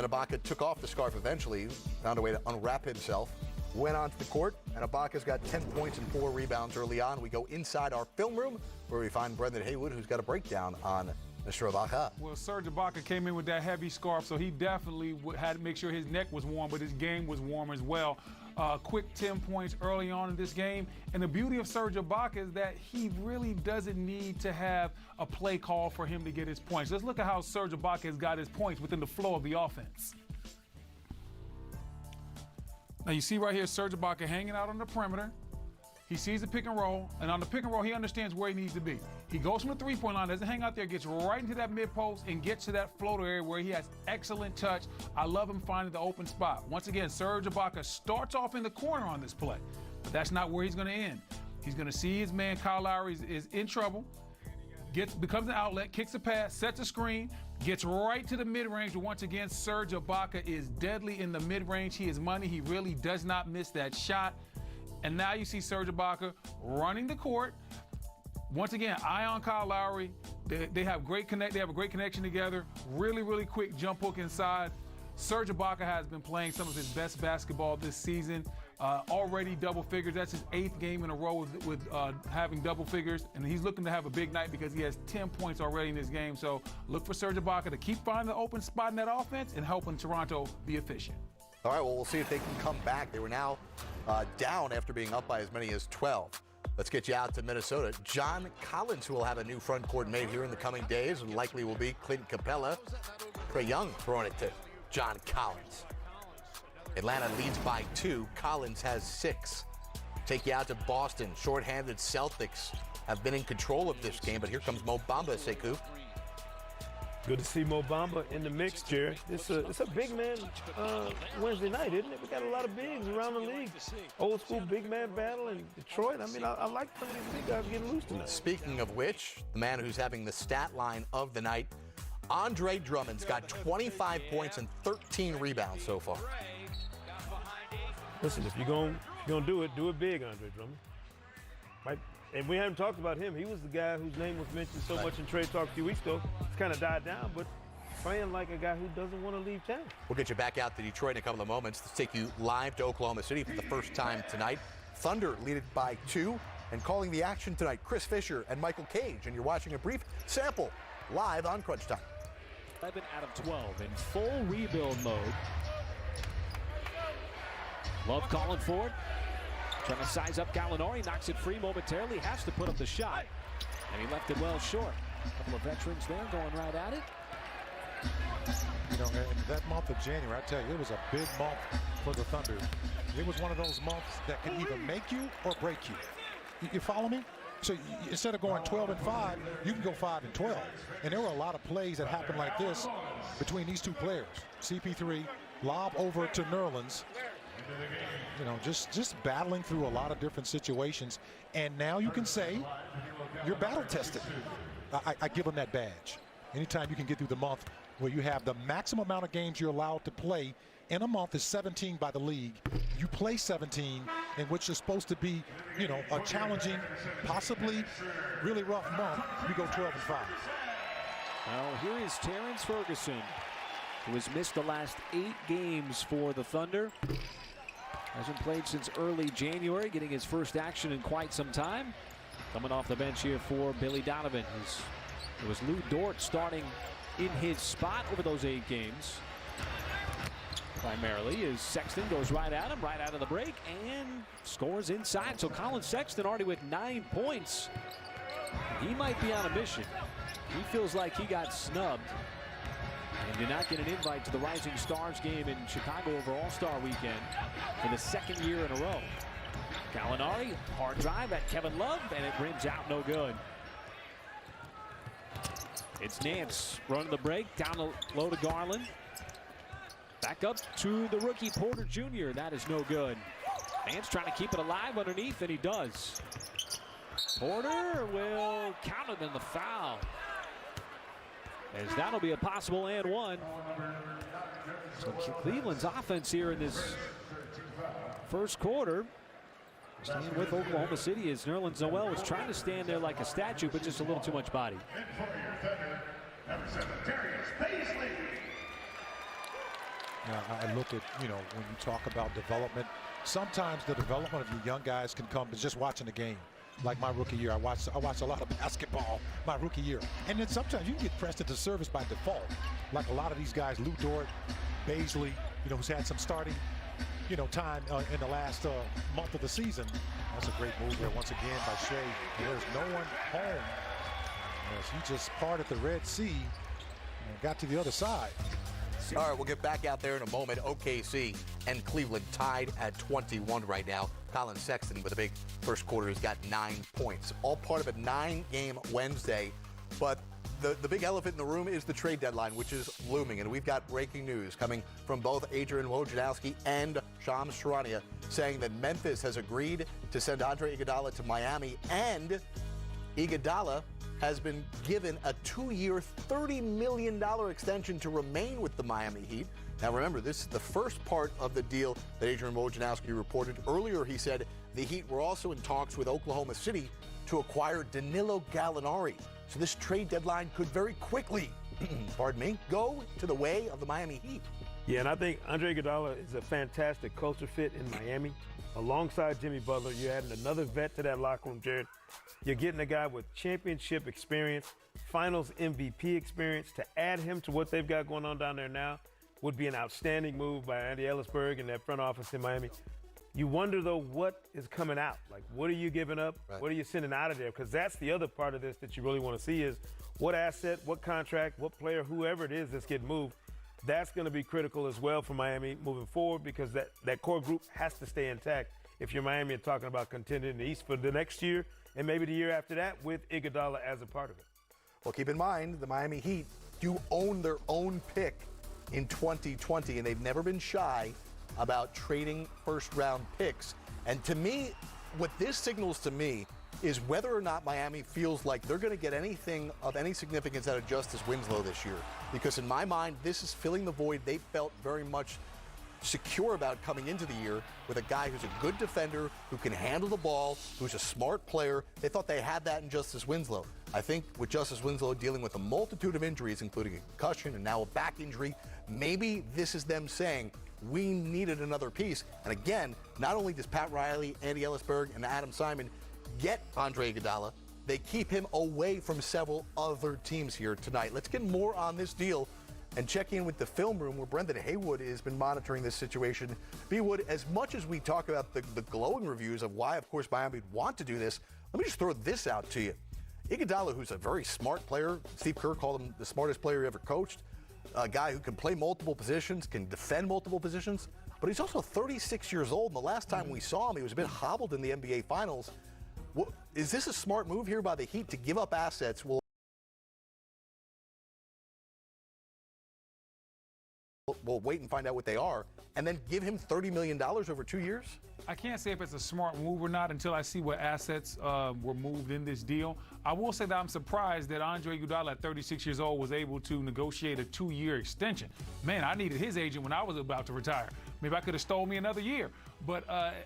then Ibaka took off the scarf eventually, found a way to unwrap himself, went onto the court, and Ibaka's got 10 points and 4 rebounds early on. We go inside our film room where we find Brendan Haywood, who's got a breakdown on Mr. Ibaka. Well, Serge Ibaka came in with that heavy scarf, so he definitely had to make sure his neck was warm, but his game was warm as well. Quick 10 points early on in this game. And the beauty of Serge Ibaka is that he really doesn't need to have a play call for him to get his points. Let's look at how Serge Ibaka has got his points within the flow of the offense. Now you see right here Serge Ibaka hanging out on the perimeter. He sees the pick and roll, and on the pick and roll, he understands where he needs to be. He goes from the three-point line, doesn't hang out there, gets right into that mid-post and gets to that floater area where he has excellent touch. I love him finding the open spot. Once again, Serge Ibaka starts off in the corner on this play, but that's not where he's going to end. He's going to see his man Kyle Lowry is in trouble, becomes an outlet, kicks a pass, sets a screen, gets right to the mid-range. Once again, Serge Ibaka is deadly in the mid-range. He is money. He really does not miss that shot. And now you see Serge Ibaka running the court. Once again, eye on Kyle Lowry. They have a great connection together. Really, really quick jump hook inside. Serge Ibaka has been playing some of his best basketball this season. Already double figures. That's his 8th game in a row with having double figures. And he's looking to have a big night because he has 10 points already in this game. So look for Serge Ibaka to keep finding the open spot in that offense and helping Toronto be efficient. All right, well, we'll see if they can come back. They were now down after being up by as many as 12. Let's get you out to Minnesota. John Collins, who will have a new front court mate here in the coming days, and likely will be Clint Capella. Trae Young throwing it to John Collins. Atlanta leads by 2. Collins has 6. Take you out to Boston. Shorthanded Celtics have been in control of this game, but here comes Mo Bamba, Sekou. Good to see Mo Bamba in the mix, Jerry. It's a big man Wednesday night, isn't it? We got a lot of bigs around the league. Old school big man battle in Detroit. I mean, I like some of these big guys getting loose tonight. Speaking of which, the man who's having the stat line of the night, Andre Drummond's got 25 points and 13 rebounds so far. Listen, if you're gonna do it big, Andre Drummond. Right? And we haven't talked about him. He was the guy whose name was mentioned so much in trade talk a few weeks ago. It's kind of died down, but playing like a guy who doesn't want to leave town. We'll get you back out to Detroit in a couple of moments. Let's take you live to Oklahoma City for the first time tonight. Thunder lead it by 2, and calling the action tonight, Chris Fisher and Michael Cage. And you're watching a brief sample live on Crunch Time. 11 out of 12 in full rebuild mode. Love calling for it. Trying to size up Gallinari, knocks it free momentarily, has to put up the shot, and he left it well short. A couple of veterans there going right at it. You know, in that month of January, I tell you, it was a big month for the Thunder. It was one of those months that can either make you or break you. You follow me? So instead of going 12-5, you can go 5-12. And there were a lot of plays that happened like this between these two players. CP3, lob over to Nerlens. You know, just battling through a lot of different situations. And now you can say you're battle tested. I give them that badge. Anytime you can get through the month where you have the maximum amount of games you're allowed to play in a month is 17 by the league. You play 17, in which is supposed to be, you know, a challenging, possibly really rough month. You go 12-5. Well, here is Terrence Ferguson, who has missed the last 8 games for the Thunder. Hasn't played since early January, getting his first action in quite some time. Coming off the bench here for Billy Donovan. It was Lou Dort starting in his spot over those 8 games. Primarily as Sexton goes right at him, right out of the break, and scores inside. So Colin Sexton already with 9 points. He might be on a mission. He feels like he got snubbed and did not get an invite to the Rising Stars game in Chicago over All-Star Weekend for the 2nd year in a row. Gallinari, hard drive at Kevin Love, and it rims out no good. It's Nance running the break, down low to Garland. Back up to the rookie Porter Jr. That is no good. Nance trying to keep it alive underneath, and he does. Porter will count it in the foul, as that'll be a possible and one. So Cleveland's offense here in this first quarter, staying with Oklahoma City, as Nerlens Noel was trying to stand there like a statue, but just a little too much body. I look at, when you talk about development, sometimes the development of your young guys can come to just watching the game. Like my rookie year, I watched a lot of basketball my rookie year. And then sometimes you can get pressed into service by default. Like a lot of these guys, Lou Dort, Baisley, who's had some starting, time in the last month of the season. That's a great move there once again by Shea. And there's no one home as he just parted the Red Sea and got to the other side. All right, we'll get back out there in a moment. OKC and Cleveland tied at 21 right now. Colin Sexton with a big first quarter has got 9 points. All part of a 9-game Wednesday. But the big elephant in the room is the trade deadline, which is looming. And we've got breaking news coming from both Adrian Wojnarowski and Shams Charania saying that Memphis has agreed to send Andre Iguodala to Miami, and Iguodala has been given a 2-year, $30 million extension to remain with the Miami Heat. Now remember, this is the first part of the deal that Adrian Wojnarowski reported. Earlier he said the Heat were also in talks with Oklahoma City to acquire Danilo Gallinari. So this trade deadline could very quickly, pardon me, go to the way of the Miami Heat. Yeah, and I think Andre Iguodala is a fantastic culture fit in Miami. Alongside Jimmy Butler, you're adding another vet to that locker room, Jared. You're getting a guy with championship experience, finals MVP experience. To add him to what they've got going on down there now would be an outstanding move by Andy Ellisburg and that front office in Miami. You wonder, though, what is coming out? Like, what are you giving up? Right. What are you sending out of there? Because that's the other part of this that you really want to see is what asset, what contract, what player, whoever it is that's getting moved. That's going to be critical as well for Miami moving forward, because that core group has to stay intact if you're Miami and talking about contending in the East for the next year and maybe the year after that with Iguodala as a part of it. Well, keep in mind, the Miami Heat do own their own pick in 2020, and they've never been shy about trading first-round picks. And to me, what this signals to me is whether or not Miami feels like they're going to get anything of any significance out of Justice Winslow this year. Because in my mind, this is filling the void they felt very much secure about coming into the year, with a guy who's a good defender, who can handle the ball, who's a smart player. They thought they had that in Justice Winslow. I think with Justice Winslow dealing with a multitude of injuries, including a concussion and now a back injury, maybe this is them saying, we needed another piece. And again, not only does Pat Riley, Andy Ellisburg, and Adam Simon get Andre Iguodala, they keep him away from several other teams here tonight. Let's get more on this deal and check in with the film room where Brendan Haywood has been monitoring this situation. B. Wood, as much as we talk about the glowing reviews of why, of course, Miami would want to do this, let me just throw this out to you. Iguodala, who's a very smart player, Steve Kerr called him the smartest player he ever coached, a guy who can play multiple positions, can defend multiple positions, but he's also 36 years old, and the last time we saw him, he was a bit hobbled in the NBA Finals. Is this a smart move here by the Heat to give up assets? We'll wait and find out what they are, and then give him $30 million over 2 years? I can't say if it's a smart move or not until I see what assets were moved in this deal. I will say that I'm surprised that Andre Iguodala at 36 years old was able to negotiate a 2-year extension. Man, I needed his agent when I was about to retire. Maybe I could have stole me another year. But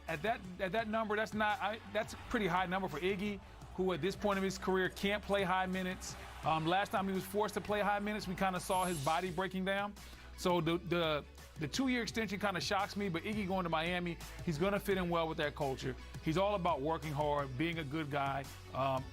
at that number, that's a pretty high number for Iggy, who at this point in his career can't play high minutes. Last time he was forced to play high minutes, we kind of saw his body breaking down. So the 2-year extension kind of shocks me, but Iggy going to Miami, he's going to fit in well with that culture. He's all about working hard, being a good guy,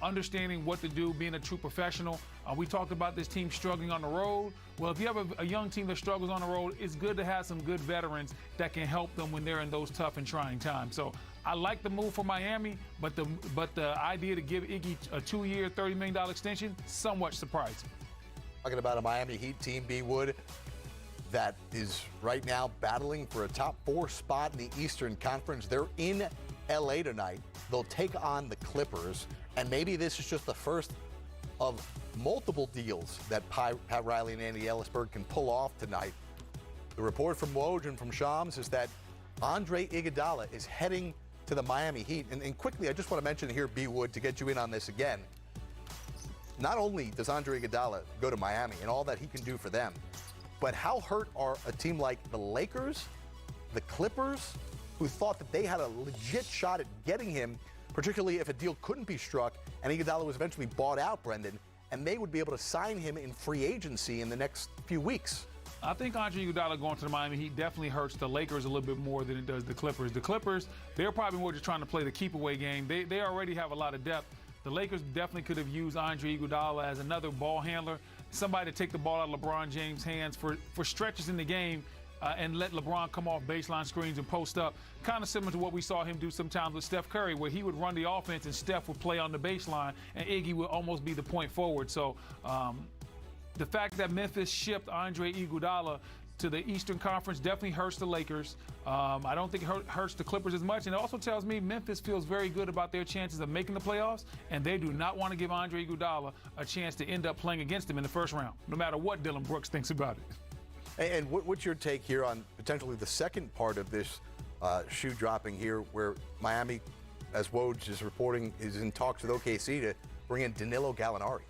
understanding what to do, being a true professional. We talked about this team struggling on the road. Well, if you have a young team that struggles on the road, it's good to have some good veterans that can help them when they're in those tough and trying times. So I like the move for Miami, but the idea to give Iggy a 2-year, $30 million extension, somewhat surprising. Talking about a Miami Heat team, B. Wood, that is right now battling for a top 4 spot in the Eastern Conference. They're in LA tonight. They'll take on the Clippers, and maybe this is just the first of multiple deals that Pat Riley and Andy Ellisburg can pull off tonight. The report from Woj and from Shams is that Andre Iguodala is heading to the Miami Heat. And quickly, I just want to mention here, B. Wood, to get you in on this again. Not only does Andre Iguodala go to Miami and all that he can do for them, but how hurt are a team like the Lakers, the Clippers, who thought that they had a legit shot at getting him, particularly if a deal couldn't be struck and Iguodala was eventually bought out, Brendan, and they would be able to sign him in free agency in the next few weeks? I think Andre Iguodala going to the Miami Heat definitely hurts the Lakers a little bit more than it does the Clippers. The Clippers, they're probably more just trying to play the keep-away game. They already have a lot of depth. The Lakers definitely could have used Andre Iguodala as another ball handler, somebody to take the ball out of LeBron James' hands for stretches in the game and let LeBron come off baseline screens and post up, kind of similar to what we saw him do sometimes with Steph Curry, where he would run the offense and Steph would play on the baseline and Iggy would almost be the point forward. So the fact that Memphis shipped Andre Iguodala to the Eastern Conference definitely hurts the Lakers. I don't think it hurts the Clippers as much. And it also tells me Memphis feels very good about their chances of making the playoffs, and they do not want to give Andre Iguodala a chance to end up playing against him in the first round, no matter what Dylan Brooks thinks about it. And what's your take here on potentially the second part of this shoe dropping here, where Miami, as Woj is reporting, is in talks with OKC to bring in Danilo Gallinari?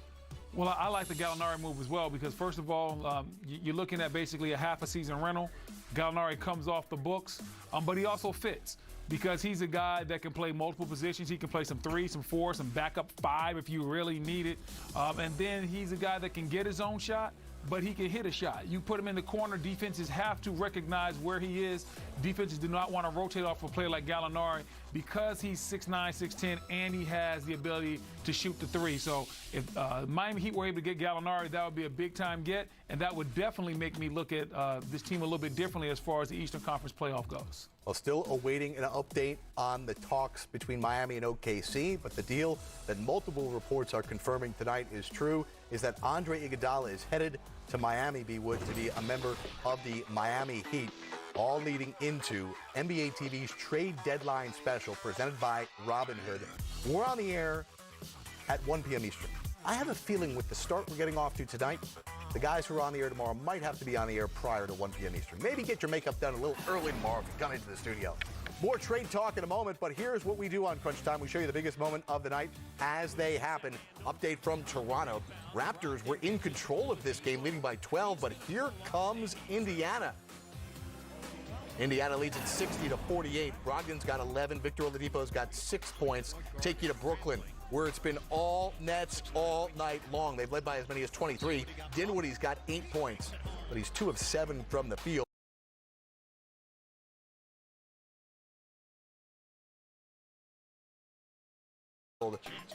Well, I like the Gallinari move as well because, first of all, you're looking at basically a half a season rental. Gallinari comes off the books, but he also fits because he's a guy that can play multiple positions. He can play some 3, some 4, some backup 5 if you really need it. And then he's a guy that can get his own shot, but he can hit a shot. You put him in the corner, defenses have to recognize where he is. Defenses do not want to rotate off a player like Gallinari because he's 6'9", 6'10", and he has the ability to shoot the 3. So if Miami Heat were able to get Gallinari, that would be a big-time get, and that would definitely make me look at this team a little bit differently as far as the Eastern Conference playoff goes. Well, still awaiting an update on the talks between Miami and OKC, but the deal that multiple reports are confirming tonight is true, is that Andre Iguodala is headed to Miami, B-Wood, to be a member of the Miami Heat, all leading into NBA TV's trade deadline special presented by Robinhood. We're on the air at 1 p.m. Eastern. I have a feeling with the start we're getting off to tonight, the guys who are on the air tomorrow might have to be on the air prior to 1 p.m. Eastern. Maybe get your makeup done a little early tomorrow if you come into the studio. More trade talk in a moment, but here's what we do on Crunch Time. We show you the biggest moment of the night as they happen. Update from Toronto. Raptors were in control of this game, leading by 12, but here comes Indiana. Indiana leads at 60-48. Brogdon's got 11. Victor Oladipo's got 6 points. Take you to Brooklyn, where it's been all Nets all night long. They've led by as many as 23. Dinwiddie's got 8 points, but he's 2 of 7 from the field.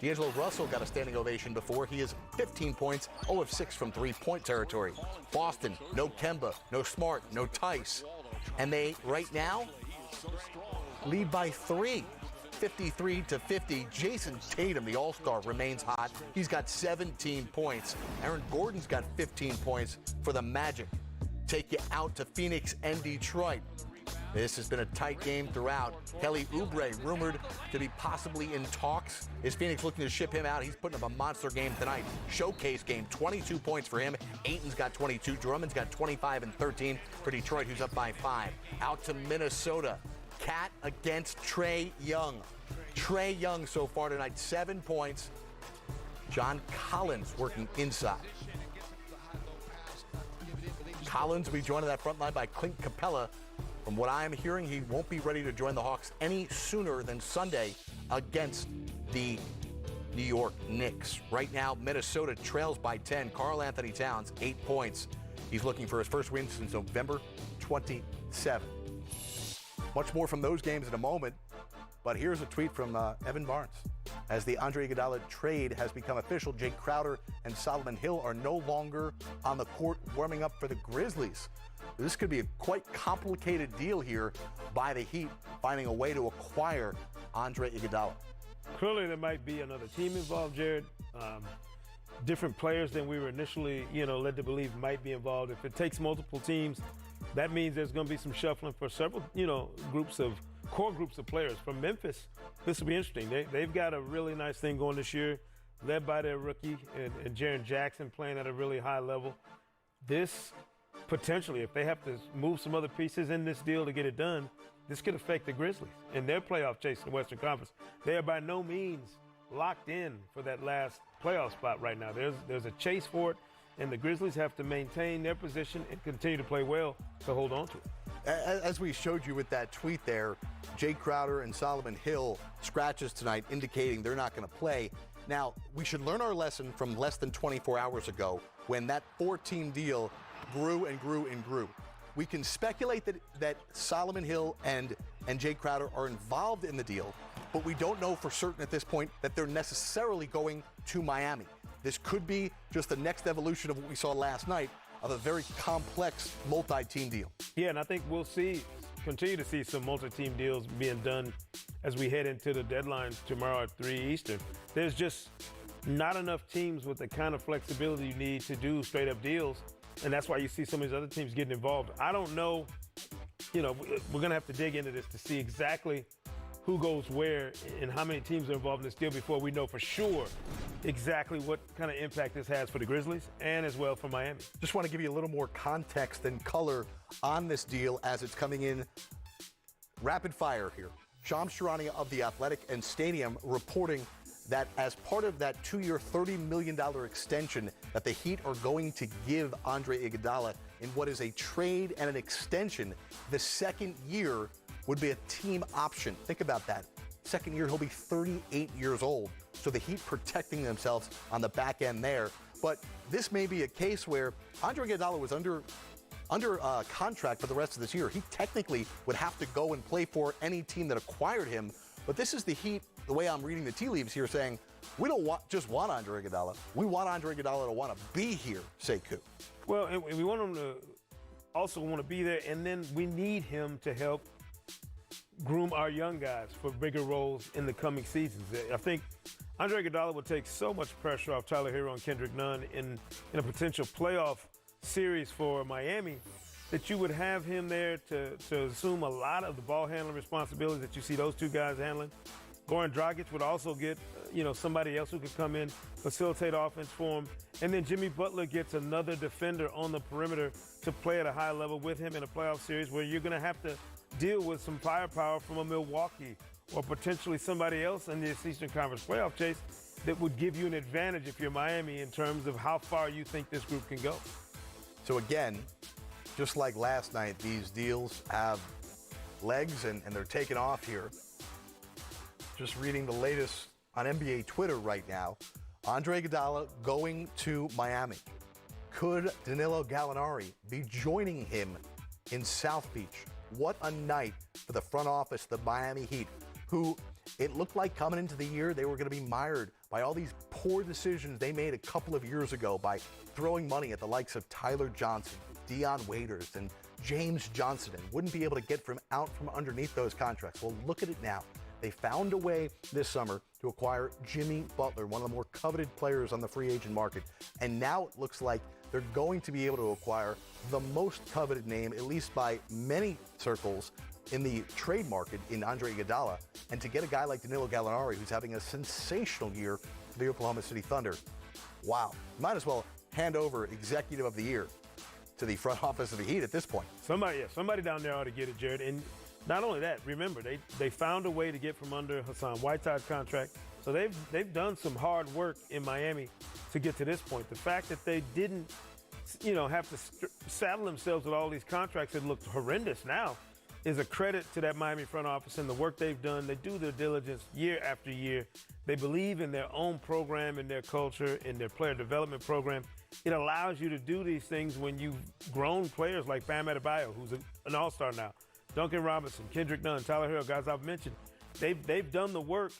D'Angelo Russell got a standing ovation before. He is 15 points, 0 of 6 from three-point territory. Boston, no Kemba, no Smart, no Tice. And they, right now, lead by 3, 53-50. Jason Tatum, the All-Star, remains hot. He's got 17 points. Aaron Gordon's got 15 points for the Magic. Take you out to Phoenix and Detroit. This has been a tight game throughout. Kelly Oubre rumored to be possibly in talks. Is Phoenix looking to ship him out? He's putting up a monster game tonight. Showcase game, 22 points for him. Ayton's got 22. Drummond's got 25 and 13 for Detroit, who's up by 5. Out to Minnesota. Cat against Trae Young. Trae Young so far tonight, 7 points. John Collins working inside. Collins will be joined on that front line by Clint Capella. From what I'm hearing, he won't be ready to join the Hawks any sooner than Sunday against the New York Knicks. Right now, Minnesota trails by 10. Karl Anthony Towns, 8 points. He's looking for his first win since November 27. Much more from those games in a moment, but here's a tweet from Evan Barnes. As the Andre Iguodala trade has become official, Jake Crowder and Solomon Hill are no longer on the court warming up for the Grizzlies. This could be a quite complicated deal here by the Heat, finding a way to acquire Andre Iguodala. Clearly, there might be another team involved, Jared. Different players than we were initially, led to believe might be involved. If it takes multiple teams, that means there's going to be some shuffling for several, core groups of players. From Memphis, this will be interesting. They've got a really nice thing going this year, led by their rookie and Jaren Jackson playing at a really high level. This potentially, if they have to move some other pieces in this deal to get it done, this could affect the Grizzlies in their playoff chase in the Western Conference. They are by no means locked in for that last playoff spot right now. There's a chase for it, and the Grizzlies have to maintain their position and continue to play well to hold on to it. As we showed you with that tweet there, Jake Crowder and Solomon Hill scratches tonight, indicating they're not going to play. Now, we should learn our lesson from less than 24 hours ago when that 4-team deal grew and grew and grew. We can speculate that Solomon Hill and Jay Crowder are involved in the deal, but we don't know for certain at this point that they're necessarily going to Miami. This could be just the next evolution of what we saw last night of a very complex multi-team deal. Yeah, and I think we'll continue to see some multi-team deals being done as we head into the deadline tomorrow at 3 Eastern. There's just not enough teams with the kind of flexibility you need to do straight-up deals, and that's why you see some of these other teams getting involved. I don't know, we're going to have to dig into this to see exactly who goes where and how many teams are involved in this deal before we know for sure exactly what kind of impact this has for the Grizzlies and as well for Miami. Just want to give you a little more context and color on this deal as it's coming in rapid fire here. Shams Charania of The Athletic and Stadium reporting that as part of that 2-year, $30 million extension that the Heat are going to give Andre Iguodala in what is a trade and an extension, the second year would be a team option. Think about that. Second year, he'll be 38 years old. So the Heat protecting themselves on the back end there. But this may be a case where Andre Iguodala was under contract for the rest of this year. He technically would have to go and play for any team that acquired him. But this is the Heat, the way I'm reading the tea leaves here, saying, we don't just want Andre Iguodala. We want Andre Iguodala to want to be here, Sekou. Well, and we want him to also want to be there, and then we need him to help groom our young guys for bigger roles in the coming seasons. I think Andre Iguodala would take so much pressure off Tyler Hero and Kendrick Nunn in a potential playoff series for Miami that you would have him there to assume a lot of the ball handling responsibilities that you see those two guys handling. Goran Dragic would also get, somebody else who could come in, facilitate offense for him. And then Jimmy Butler gets another defender on the perimeter to play at a high level with him in a playoff series where you're going to have to deal with some firepower from a Milwaukee or potentially somebody else in this Eastern Conference playoff chase that would give you an advantage if you're Miami in terms of how far you think this group can go. So again, just like last night, these deals have legs and they're taking off here. Just reading the latest on NBA Twitter right now. Andre Iguodala going to Miami. Could Danilo Gallinari be joining him in South Beach? What a night for the front office, the Miami Heat, who it looked like coming into the year they were going to be mired by all these poor decisions they made a couple of years ago by throwing money at the likes of Tyler Johnson, Dion Waiters, and James Johnson, and wouldn't be able to get out from underneath those contracts. Well, look at it now. They found a way this summer to acquire Jimmy Butler, one of the more coveted players on the free agent market. And now it looks like they're going to be able to acquire the most coveted name, at least by many circles, in the trade market in Andre Iguodala. And to get a guy like Danilo Gallinari, who's having a sensational year for the Oklahoma City Thunder, wow. Might as well hand over Executive of the Year to the front office of the Heat at this point. Somebody down there ought to get it, Jared. And not only that, remember, they found a way to get from under Hassan Whiteside's contract. So they've done some hard work in Miami to get to this point. The fact that they didn't, have to saddle themselves with all these contracts that looked horrendous now is a credit to that Miami front office and the work they've done. They do their diligence year after year. They believe in their own program, in their culture, in their player development program. It allows you to do these things when you've grown players like Bam Adebayo, who's an all-star now, Duncan Robinson, Kendrick Nunn, Tyler Hero, guys I've mentioned. They've done the work,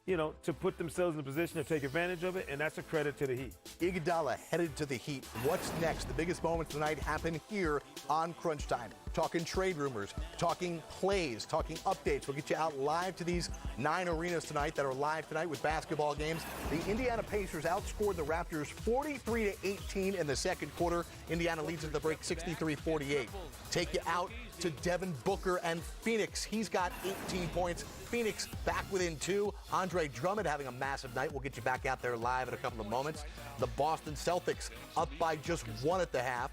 to put themselves in a position to take advantage of it, and that's a credit to the Heat. Iguodala headed to the Heat. What's next? The biggest moments tonight happen here on Crunch Time. Talking trade rumors, talking plays, talking updates. We'll get you out live to these 9 arenas tonight that are live tonight with basketball games. The Indiana Pacers outscored the Raptors 43-18 in the second quarter. Indiana leads at the break 63-48. Take you out to Devin Booker and Phoenix. He's got 18 points. Phoenix back within 2. Andre Drummond having a massive night. We'll get you back out there live in a couple of moments. The Boston Celtics up by just 1 at the half.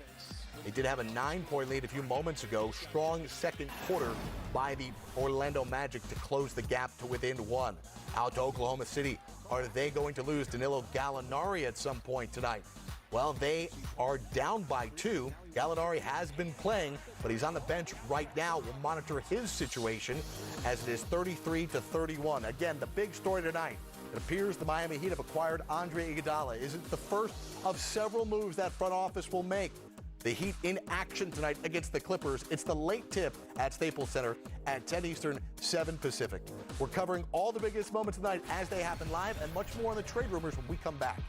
They did have a 9-point lead a few moments ago. Strong second quarter by the Orlando Magic to close the gap to within 1. Out to Oklahoma City. Are they going to lose Danilo Gallinari at some point tonight? Well, they are down by 2. Gallinari has been playing, but he's on the bench right now. We'll monitor his situation as it is 33-31. Again, the big story tonight. It appears the Miami Heat have acquired Andre Iguodala. Is it the first of several moves that front office will make The Heat in action tonight against the Clippers. It's the late tip at Staples Center at 10 Eastern, 7 Pacific. We're covering all the biggest moments tonight as they happen live and much more on the trade rumors when we come back.